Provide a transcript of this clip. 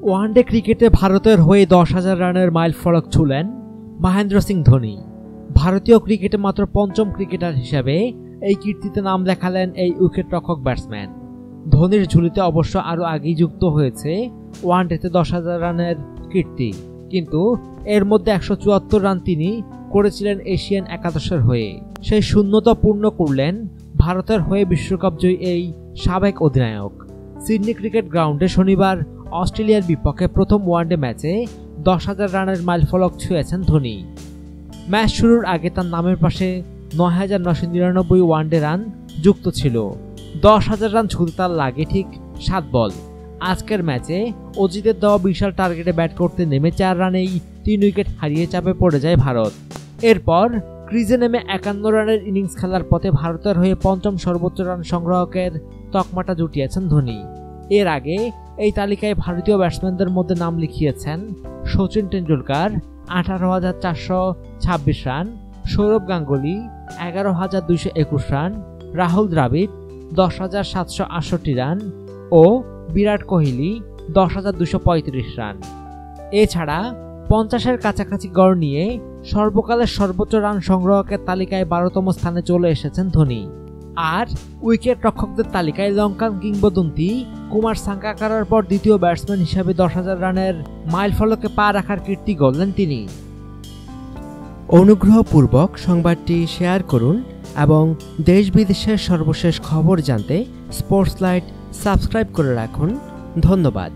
One day ক্রিকেটে ভারতের হয়ে 10,000 রানের মাইল ফলক ছুঁলেন মহেন্দ্র সিং ধোনি। ভারতীয় ক্রিকেটে মাত্র পঞ্চম ক্রিকেটার হিসেবে এই কীর্তিতে নাম লেখালেন এই উইকেটরক্ষক ব্যাটসম্যান। ধোনির ঝুলিতে অবশ্য আরও আগেই যুক্ত হয়েছে ওয়ানডেতে 10,000 রানের কীর্তি, কিন্তু এর মধ্যে 174 রান তিনি করেছিলেন এশিয়ান একাদশের হয়ে। সেই শূন্যতা পূর্ণ করলেন ভারতের হয়ে বিশ্বকাপ জয়ী এই সাবেক অধিনায়ক। সিডনি ক্রিকেট গ্রাউন্ডে শনিবার অস্ট্রেলিয়ার বিপক্ষে প্রথম ওয়ানডে ম্যাচে 10,000 রানের মাইলফলক ছুঁয়েছেন ধোনি। ম্যাচ শুরুর আগে তার নামের পাশে 9,999 ওয়ানডে রান যুক্ত ছিল। 10,000 রান ছুঁতে তার লাগে ঠিক 7 বল। আজকের ম্যাচে অজিতের দেওয়া বিশাল টার্গেটে ব্যাট করতে নেমে 4 রানেই 3 উইকেট হারিয়ে চাপে পড়ে যায় ভারত। এরপর ক্রিজে নেমে 51 রানের ইনিংস খেলার পথে ভারতের হয়ে পঞ্চম সর্বোচ্চ রান সংগ্রাহকের তকমাটা জুটিয়েছেন ধোনি। এর আগে এই তালিকায় ভারতীয় ব্যাটসম্যানদের মধ্যে নাম লিখিয়েছেন Sachin Tendulkar 18,426 run, Sourav Ganguly 11,221 run, Rahul Dravid 10,768 run ও বিরাট কোহলি 10,235 রান। এছাড়া 50-এর কাছাকাছি গড় নিয়ে সর্বকালের সর্বোচ্চ রান সংগ্রাহকের তালিকায় 12তম স্থানে চলে এসেছেন ধোনি। আর উইকেট রক্ষকদের তালিকায় লঙ্কান কিংবদন্তি কুমার সাঙ্গাকারার পর দ্বিতীয় ব্যাটসম্যান হিসেবে 10,000 রানের মাইলফলকে পা রাখার কীর্তি গড়লেন তিনি। অনুগ্রহপূর্বক সংবাদটি শেয়ার করুন এবং দেশ বিদেশের সর্বশেষ খবর জানতে স্পোর্টস লাইট সাবস্ক্রাইব করে রাখুন। ধন্যবাদ।